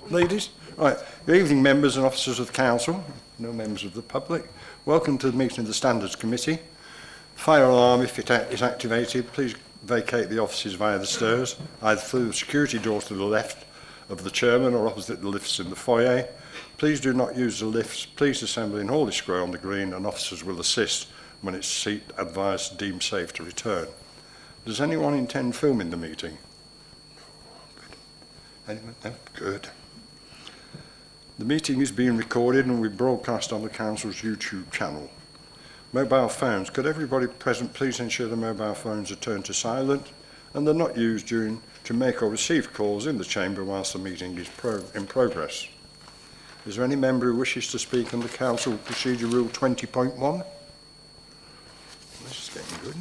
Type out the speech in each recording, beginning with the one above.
Ladies. Right. Good evening, members and officers of the Council, no members of the public. Welcome to the meeting of the Standards Committee. Fire alarm, if it is activated, please vacate the offices via the stairs, either through the security door to the left of the chairman or opposite the lifts in the foyer. Please do not use the lifts. Please assemble in Hawley Square on the green, and officers will assist when it's seat advised deemed safe to return. Does anyone intend filming the meeting? Anyone? No? Good. The meeting is being recorded and will be broadcast on the Council's YouTube channel. Mobile phones. Could everybody present please ensure the mobile phones are turned to silent and they're not used to make or receive calls in the chamber whilst the meeting is in progress. Is there any member who wishes to speak on the Council Procedure Rule 20.1? This is getting good.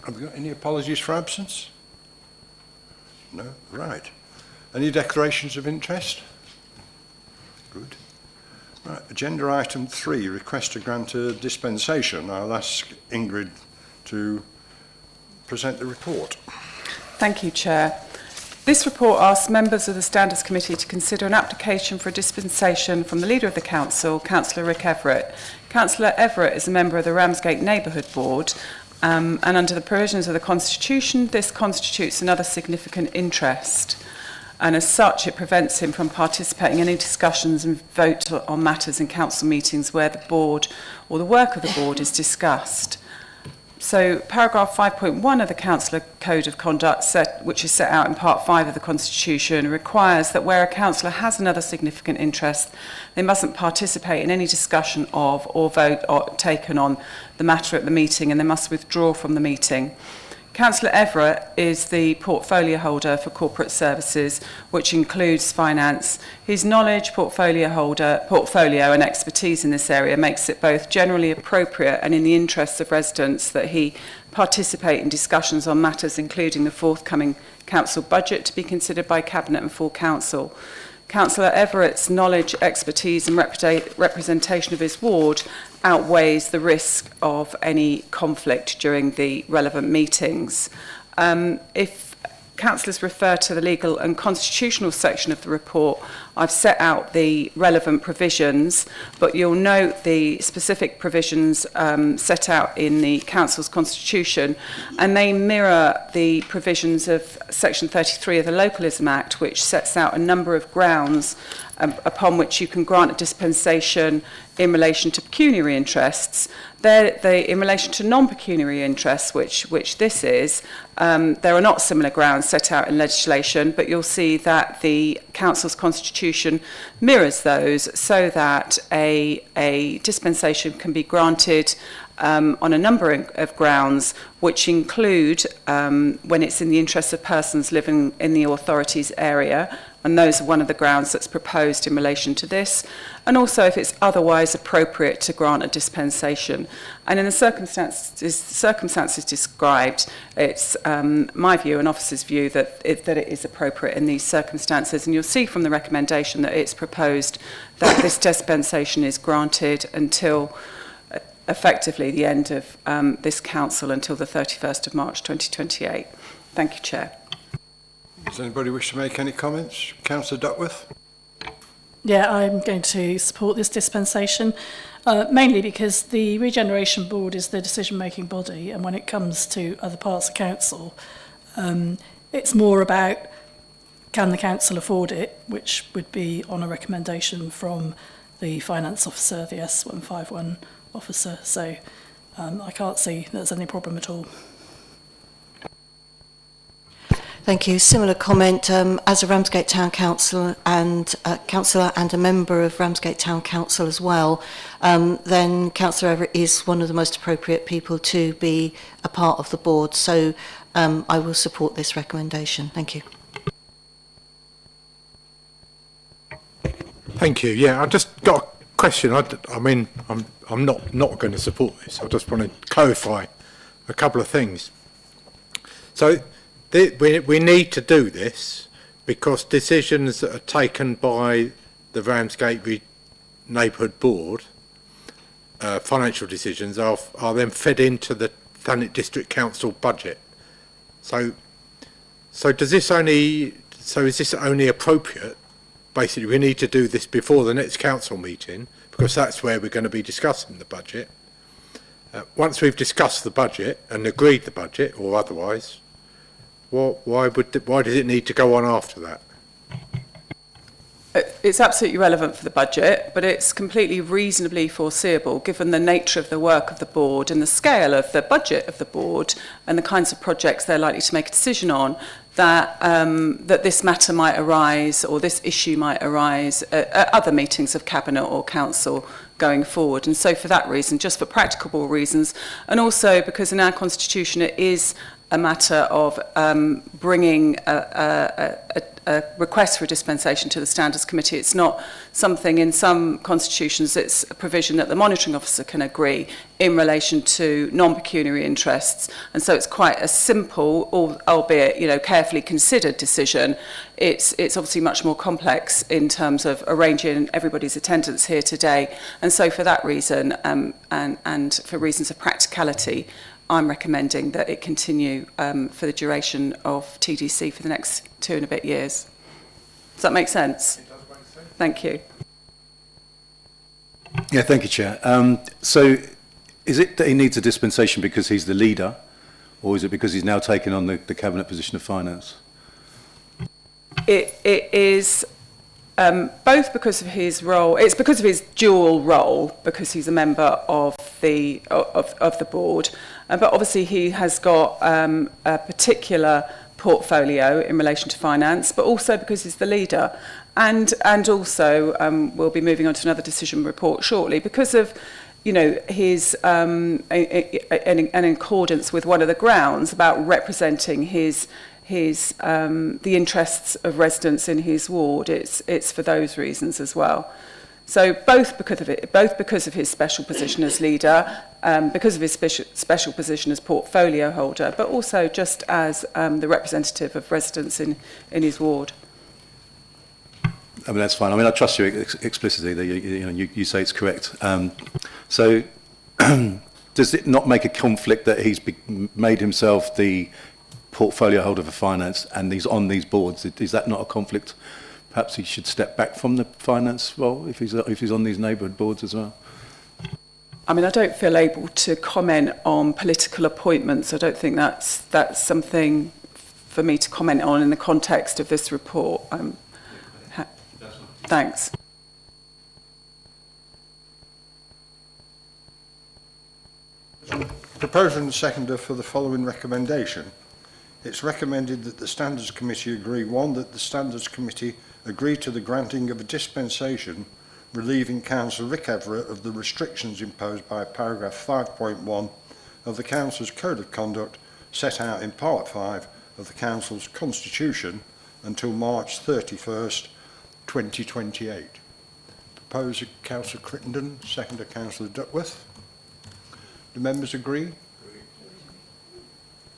Have we got any apologies for absence? No? Right. Any declarations of interest? Good. Right. Agenda item 3, request to grant a dispensation. I'll ask Ingrid to present the report. Thank you, Chair. This report asks members of the Standards Committee to consider an application for a dispensation from the Leader of the Council, Councillor Rick Everett. Councillor Everett is a member of the Ramsgate Neighbourhood Board, and under the provisions of the Constitution, this constitutes another significant interest. And as such, it prevents him from participating in any discussions and vote on matters in council meetings where the board or the work of the board is discussed. So paragraph 5.1 of the Councillor Code of Conduct, which is set out in part 5 of the Constitution, requires that where a councillor has another significant interest, they mustn't participate in any discussion of or vote or taken on the matter at the meeting, and they must withdraw from the meeting. Councillor Everett is the portfolio holder for corporate services, which includes finance. His knowledge, portfolio and expertise in this area makes it both generally appropriate and in the interests of residents that he participate in discussions on matters including the forthcoming council budget to be considered by Cabinet and full council. Councillor Everett's knowledge, expertise and representation of his ward outweighs the risk of any conflict during the relevant meetings. If councillors refer to the legal and constitutional section of the report, I've set out the relevant provisions, but you'll note the specific provisions set out in the council's constitution, and they mirror the provisions of section 33 of the Localism Act, which sets out a number of grounds upon which you can grant a dispensation in relation to pecuniary interests. In relation to non-pecuniary interests, which this is, there are not similar grounds set out in legislation, but you'll see that the Council's constitution mirrors those so that a dispensation can be granted on a number of grounds, which include when it's in the interest of persons living in the authority's area, and those are one of the grounds that's proposed in relation to this, and also if it's otherwise appropriate to grant a dispensation. And in the circumstances described, it's my view and officers' view that it is appropriate in these circumstances, and you'll see from the recommendation that it's proposed that this dispensation is granted until effectively the end of this council, until the 31st of March 2028. Thank you, Chair. Does anybody wish to make any comments? Councillor Duckworth? Yeah, I'm going to support this dispensation, mainly because the Regeneration Board is the decision-making body, and when it comes to other parts of council, it's more about can the council afford it, which would be on a recommendation from the finance officer, the S151 officer. So I can't see there's any problem at all. Thank you. Similar comment. As a Ramsgate Town Council and councillor and a member of Ramsgate Town Council as well, then Councillor Everett is one of the most appropriate people to be a part of the board. So I will support this recommendation. Thank you. Thank you. Yeah, I just got a question. I mean, I'm not going to support this. I just want to clarify a couple of things. So we need to do this because decisions that are taken by the Ramsgate Neighbourhood Board, financial decisions, are then fed into the Thanet District Council budget. So is this only appropriate basically we need to do this before the next council meeting, because that's where we're going to be discussing the budget. Once we've discussed the budget and agreed the budget, or otherwise, why does it need to go on after that? It's absolutely relevant for the budget, but it's completely reasonably foreseeable, given the nature of the work of the board and the scale of the budget of the board and the kinds of projects they're likely to make a decision on, that that this matter might arise, or this issue might arise at other meetings of Cabinet or Council going forward. And so for that reason, just for practicable reasons, and also because in our constitution it is a matter of bringing a request for a dispensation to the Standards Committee. It's not something, in some constitutions, it's a provision that the monitoring officer can agree in relation to non-pecuniary interests. And so it's quite a simple, albeit carefully considered decision. It's obviously much more complex in terms of arranging everybody's attendance here today. And so for that reason, and for reasons of practicality, I'm recommending that it continue for the duration of TDC for the next 2 and a bit years. Does that make sense? It does make sense. Thank you. Yeah, thank you, Chair. So is it that he needs a dispensation because he's the leader, or is it because he's now taken on the Cabinet position of Finance? It is both because of his role. It's because of his dual role, because he's a member of the board, but obviously he has got a particular portfolio in relation to finance, but also because he's the leader, and also we'll be moving on to another decision report shortly because of his in accordance with one of the grounds about representing the interests of residents in his ward. It's for those reasons as well. So both because of his special position as leader, because of his special position as portfolio holder, but also just as the representative of residents in his ward. I mean, that's fine. I mean, I trust you explicitly that you say it's correct. So does it not make a conflict that he's made himself the portfolio holder for finance and he's on these boards? Is that not a conflict? Perhaps he should step back from the finance role if he's on these neighbourhood boards as well. I mean, I don't feel able to comment on political appointments. I don't think that's something for me to comment on in the context of this report. Thanks. Proposer and seconder for the following recommendation. It's recommended that the Standards Committee agree, 1, that the Standards Committee agree to the granting of a dispensation relieving Councillor Rick Everett of the restrictions imposed by paragraph 5.1 of the Council's Code of Conduct set out in Part 5 of the Council's Constitution until March 31st, 2028. Proposer Councillor Crittenden, seconder Councillor Duckworth. Do members agree?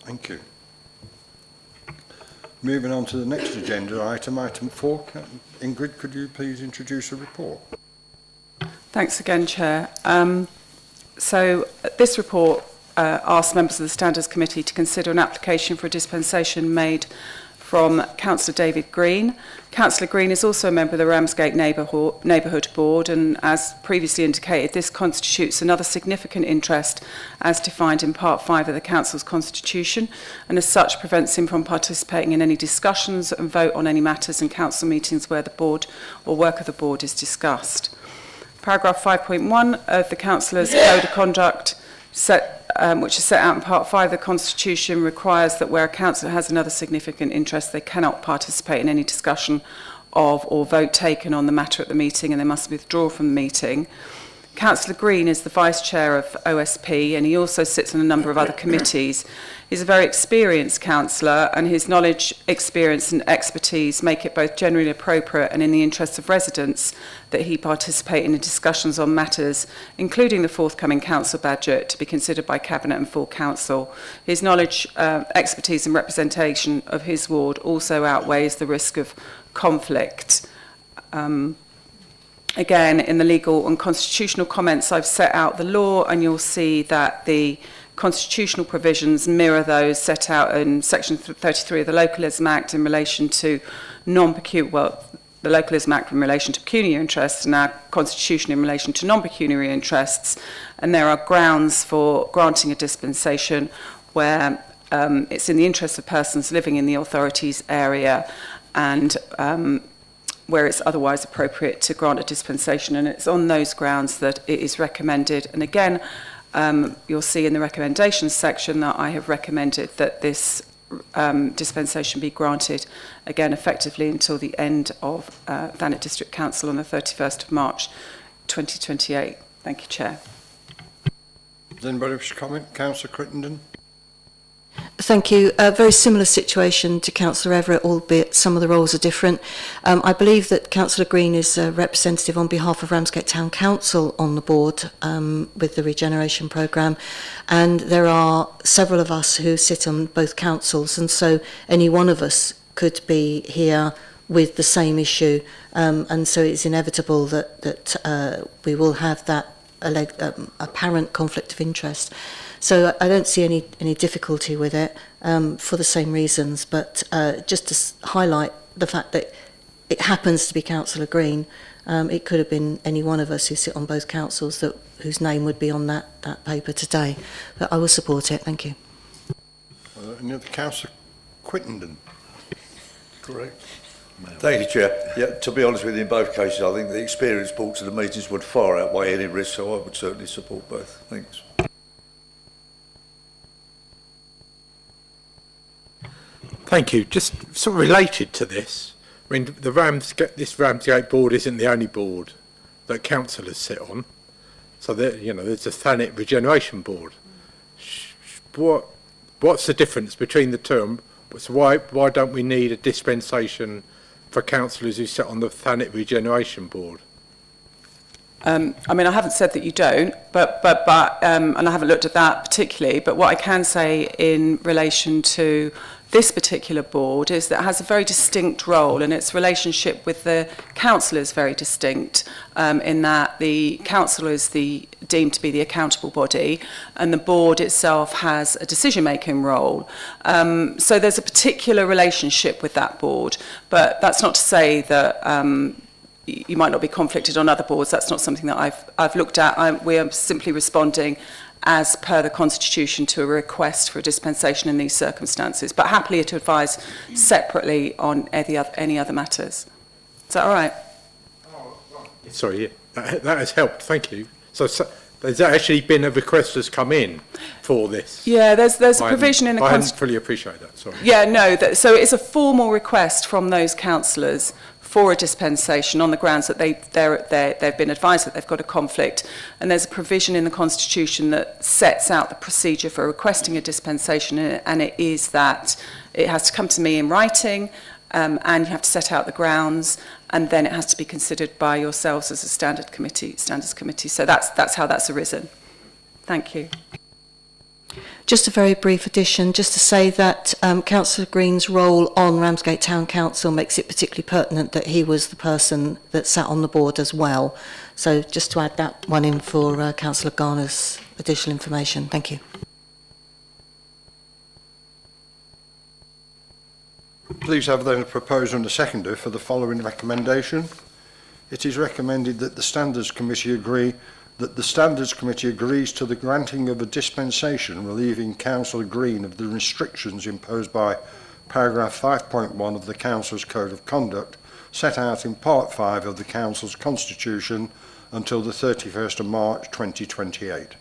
Thank you. Moving on to the next agenda item, item 4. Ingrid, could you please introduce a report? Thanks again, Chair. So this report asks members of the Standards Committee to consider an application for a dispensation made from Councillor David Green. Councillor Green is also a member of the Ramsgate Neighbourhood Board, and as previously indicated, this constitutes another significant interest as defined in Part 5 of the Council's Constitution, and as such prevents him from participating in any discussions and vote on any matters in council meetings where the board or work of the board is discussed. Paragraph 5.1 of the Councillor's Code of Conduct, which is set out in Part 5 of the Constitution, requires that where a councillor has another significant interest, they cannot participate in any discussion of or vote taken on the matter at the meeting, and they must withdraw from the meeting. Councillor Green is the Vice Chair of OSP, and he also sits on a number of other committees. He's a very experienced councillor, and his knowledge, experience and expertise make it both generally appropriate and in the interests of residents that he participate in the discussions on matters, including the forthcoming council budget, to be considered by Cabinet and full council. His knowledge, expertise and representation of his ward also outweighs the risk of conflict. Again, in the legal and constitutional comments, I've set out the law, and you'll see that the constitutional provisions mirror those set out in Section 33 of the Localism Act in relation to the Localism Act in relation to pecuniary interests and our Constitution in relation to non-pecuniary interests, and there are grounds for granting a dispensation where it's in the interest of persons living in the authority's area and where it's otherwise appropriate to grant a dispensation, and it's on those grounds that it is recommended. And again, you'll see in the recommendations section that I have recommended that this dispensation be granted, again, effectively until the end of Thanet District Council on the 31st of March 2028. Thank you, Chair. Does anybody wish to comment? Councillor Crittenden? Thank you. A very similar situation to Councillor Everett, albeit some of the roles are different. I believe that Councillor Green is a representative on behalf of Ramsgate Town Council on the board with the regeneration programme, and there are several of us who sit on both councils, and so any one of us could be here with the same issue, and so it's inevitable that we will have that apparent conflict of interest. So I don't see any difficulty with it for the same reasons, but just to highlight the fact that it happens to be Councillor Green, it could have been any one of us who sit on both councils whose name would be on that paper today. But I will support it. Thank you. Any other Councillor Crittenden? Correct. Thank you, Chair. Yeah, to be honest with you, in both cases, I think the experience brought to the meetings would far outweigh any risk, so I would certainly support both. Thanks. Thank you. Just sort of related to this, I mean, this Ramsgate board isn't the only board that councillors sit on. So there's a Thanet regeneration board. What's the difference between the two? So why don't we need a dispensation for councillors who sit on the Thanet regeneration board? I mean, I haven't said that you don't, but and I haven't looked at that particularly, but what I can say in relation to this particular board is that it has a very distinct role, and its relationship with the council is very distinct, in that the council is deemed to be the accountable body, and the board itself has a decision-making role. So there's a particular relationship with that board, but that's not to say that you might not be conflicted on other boards. That's not something that I've looked at. We are simply responding as per the Constitution to a request for a dispensation in these circumstances, but happily to advise separately on any other matters. Is that all right? Sorry, yeah, that has helped. Thank you. So there's actually been a request that's come in for this. Yeah, there's a provision in the I hadn't fully appreciate that. Sorry. Yeah, no. So it's a formal request from those councillors for a dispensation on the grounds that they've been advised that they've got a conflict, and there's a provision in the Constitution that sets out the procedure for requesting a dispensation, and it is that it has to come to me in writing, and you have to set out the grounds, and then it has to be considered by yourselves as a standards committee. So that's how that's arisen. Thank you. Just a very brief addition, just to say that Councillor Green's role on Ramsgate Town Council makes it particularly pertinent that he was the person that sat on the board as well. So just to add that one in for Councillor Garner's additional information. Thank you. Please have then a proposer and a seconder for the following recommendation. It is recommended that the Standards Committee agrees to the granting of a dispensation relieving Councillor Green of the restrictions imposed by paragraph 5.1 of the Council's Code of Conduct set out in Part 5 of the Council's Constitution until the 31st of March 2028.